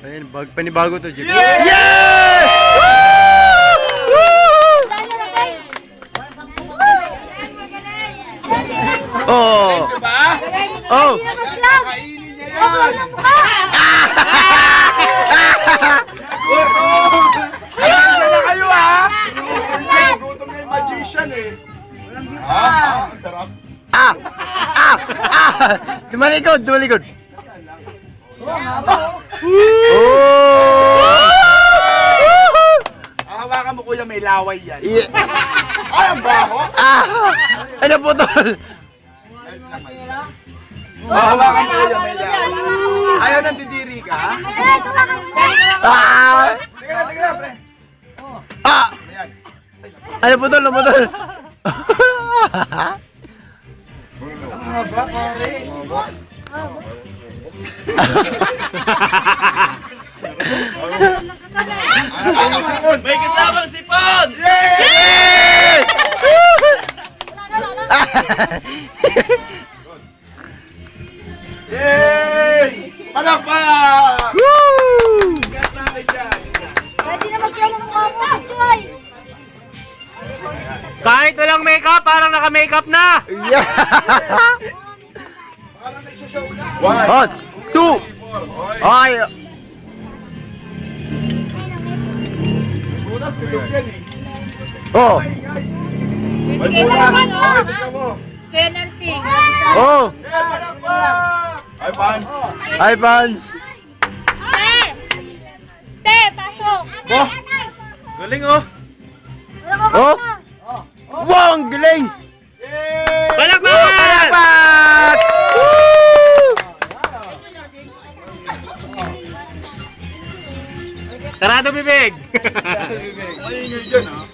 Ayun, panibago to, Jeep. Yes! Yes! Oh! Diba? Oh! Kainin niya yan! Alam na kayo ha! Gutom na yung magician eh. Sarap. Ah! Ah! Ah! Tumalikod, tumalikod. Oh! Hawakan mo kuya, may laway yan. Yeah. Ay, ang baho! Ah! Ano po, tol? Hawakan mo kuya, may laway. Ayaw nang didiri ka? Ah! Tingnan lang, pre. Ah! Ayan. Ano po, tol? Ano po, tol? May kasamang sipon! Yay! Yay! Palakpak! Woo! Gas natin dyan. Pwede na magkano ng mga mo, Choy. Kahit walang makeup, parang naka-makeup na! Yeah! Parang nagsashow na. One, two. Ay! Butas, tulog yan eh. Oh! May Sige butas. naman, oh. Okay, tignan mo. Kaya nagsing. Oh! Eh, palakpak! Ay, pan. Hi, fans! Te! Te, pasok! Oh! Galing oh! Oh! Wow! Ang galing! Yay! Palakpakan! Palakpak! Woo! Sarado bibig! Maingay dyan ha.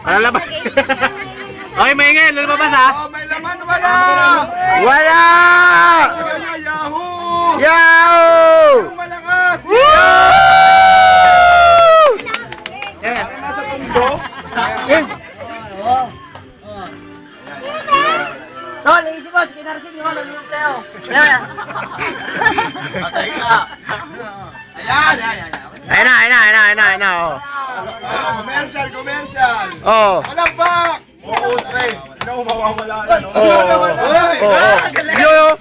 Malalabas! Okay, maingay! Lalabas ha! Oh, may laman, wala! Wala! Wala, yahoo! Yahoo! Ang malakas! Woo! Parang nasa tundo. Tol, iisip mo, si Kinarsin yun, nanonood tayo. Ayan. Ayan, ayan, ayan. Ayun na, ayun na, ayun na, ayun na, ayun na, oh. Commercial, commercial! Oh. Palakpak! Oo, tre. Ano mo mawawala na, no? Oh. Oh. Oh. Yo, yo.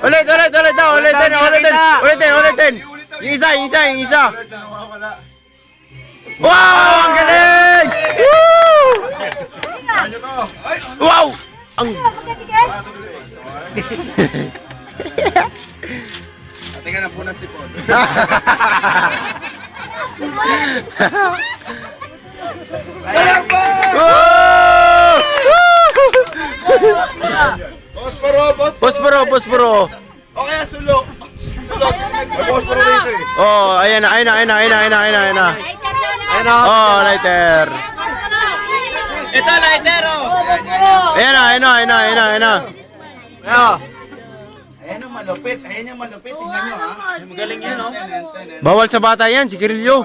Ulit, ulit, ulit daw, ulitin, ulitin, ulitin, ulitin. Yung isa, yung isa, yung isa. Ulit na nawawala. Wow! Ang galing! Woo! Ano to? Ay! Wow! Ang... Tingnan na po na sipon. Palakpak! Woo! Posporo, posporo! Posporo, posporo. O kaya sulo. Sulo, sige, posporo dito eh. Oh, ayan na, ayan na, ayan na, ayan na, ayan na, ayan na, ayan na. Ayun oh! Oh, lighter. Ito, lighter oh! Ayan na, ayan na, ayan na, ayan na, ayan na. Ayun! Ayan yung malupit, ayan yung malupit. Tingnan nyo ha. Magaling yan oh! Bawal sa bata yan, si Kirilyo.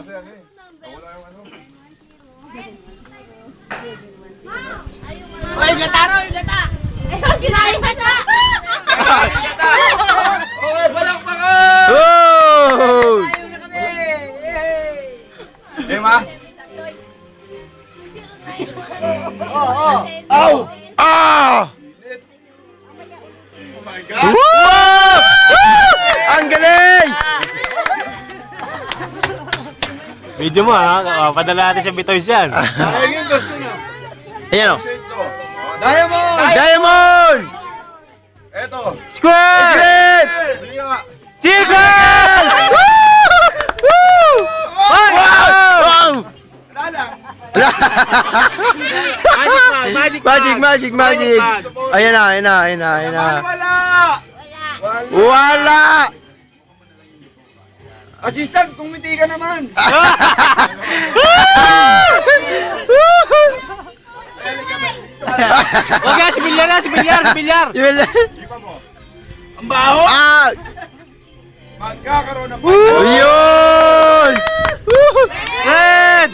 Oy, gataro, yung gata. Ayun, sinayin na ta! Okay, palakpakan! Oh! Ayaw na kami. Yay! Eh ma? Oh. Ah! Oh my God! Wow! Ang galing! Video mo ha, padala natin sa Bitoys yan. Ayan yung gusto nyo. Ayan o. Ito. Diamond! Diamond! Eto. Square! Hindi nga. Circle! Woo! Wow! Wala lang. Magic man, magic man! Magic, magic, magic! Ayan na, ayan na, ayan na, ayan na. Wala! Wala! Assistant, kumiti ka naman. Huwag yan, si Bilyar na, si Bilyar, si Bilyar! Iba mo. Ang baho! Ah! Magkakaroon ng Yun! Red!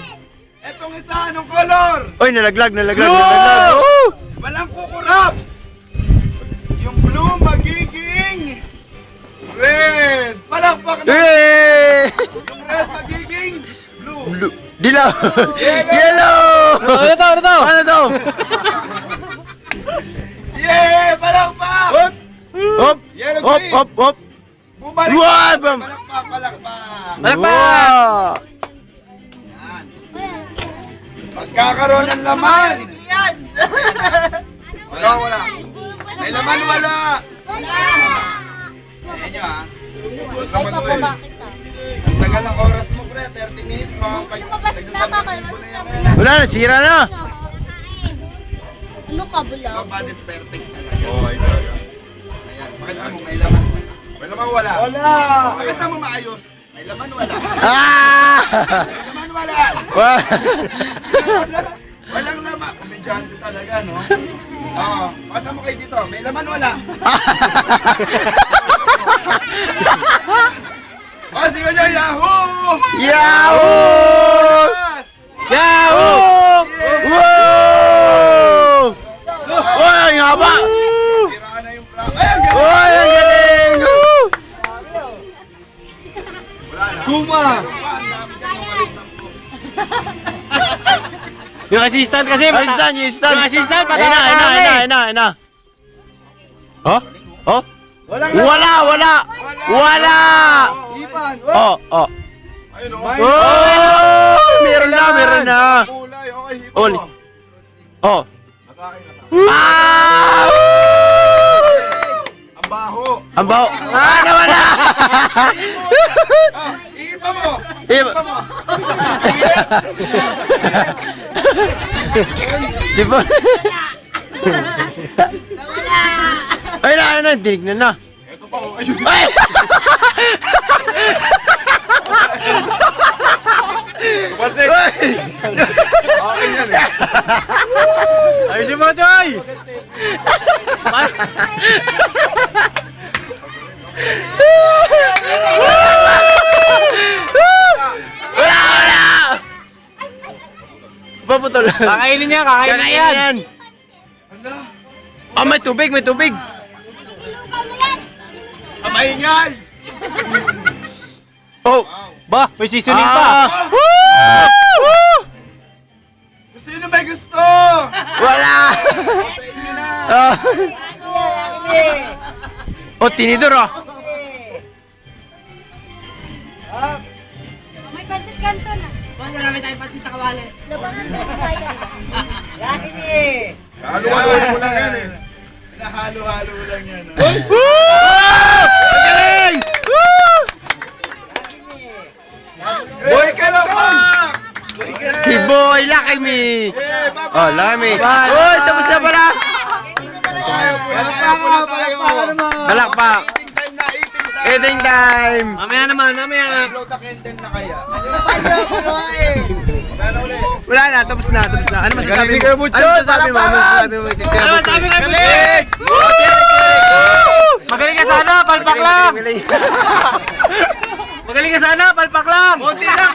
Etong isa, anong color? Oy, nalaglag, nalaglag, Blue! nalaglag. Oh! Walang kukurap! Yung blue Eh! Yung red magiging blue. Blue. Dilaw. Yellow. Ano to? Ano to? Ano to? Yeah! Palakpak! Hop. Yellow Hop, green. hop, hop. Bumalik! Wow! Palakpak, palakpak! Wow! Yan. Magkakaroon ng laman! Wala, wala. May laman, wala. Ayan nyo, ha? Laman, wala. Ang tagal ng oras mo, pre. 30 minutes, mga Lumabas na, kakalmas na. Wala na, sira na. Ano ka, bulaw? Nobody is perfect talaga. Oo, ay talaga. Ayan, pakita mo, may laman, wala. May laman, wala. Wala. Pakita mo maayos. May laman, wala. Ah! May laman, wala. Wow! Walang laman. Komedyante talaga, no? Oo. Pakita mo kayo dito. May laman, wala. O, sige nyo, Yahoo! Yahoo! Yes! Yahoo! Wow! Oy, ang haba! Siraan na yung plaka. Ay, ang galing! Oy, ang galing! Woo! Suma. Ang dami dyan, umalis na po. Yung assistant kasi. Assistant, yung assistant. Yung assistant, Ayun na, ayun na, ayun na, ayun na. Oh? Oh? Wala, wala! Wala! Ipan. Oh, oh. Ayun, o. Oh! Meron na, meron na. Kulay, okay, hipo Oli. mo. Oh. Nasa akin, nasa akin. Ah! Ang baho. Ang baho. Ah, nawala! Ah, iipa mo. Iba. Iipa mo. Sipon. Ay na, ay na, tinignan na. Ito pa, oh. Ayun. Ay! Pasik. Akin yan, eh. Ayos mo, Choy! Wala, wala! Paputol. Kakainin niya, kakainin yan. Kakainin yan. Ah, may tubig, may tubig. Ang maingay. Oh. Ba, may seasoning Ah. pa. Woo! Sino may gusto? Wala. Sa inyo na. Ah. Oh, tinidor ah. May pansit kanto na. Paano namin tayo pansit sa kawali? Labanan na tayo. Yakin eh. Halo-halo mo lang yan, eh. Pinahalo-halo mo lang yan, ah. Woo! Ang galing! Woo! Boy ka lang, pa! Si Boy Lucky Me. Eh, bye-bye. Oh, Lucky Me. Uy, tapos na pala. Tayo muna, tayo muna, tayo. Balakpak. Eating time na, eating time. Eating time. Mamaya naman, mamaya. Blow the candle na kaya. eh. Ano ulit? Wala na, tapos na, tapos na. Ano masasabi mo? Galing ka, Ano masasabi mo? Ano masasabi mo? Ano masasabi ka, Galing! Magaling ka sana, palpak lang. Magaling ka sana, palpak lang.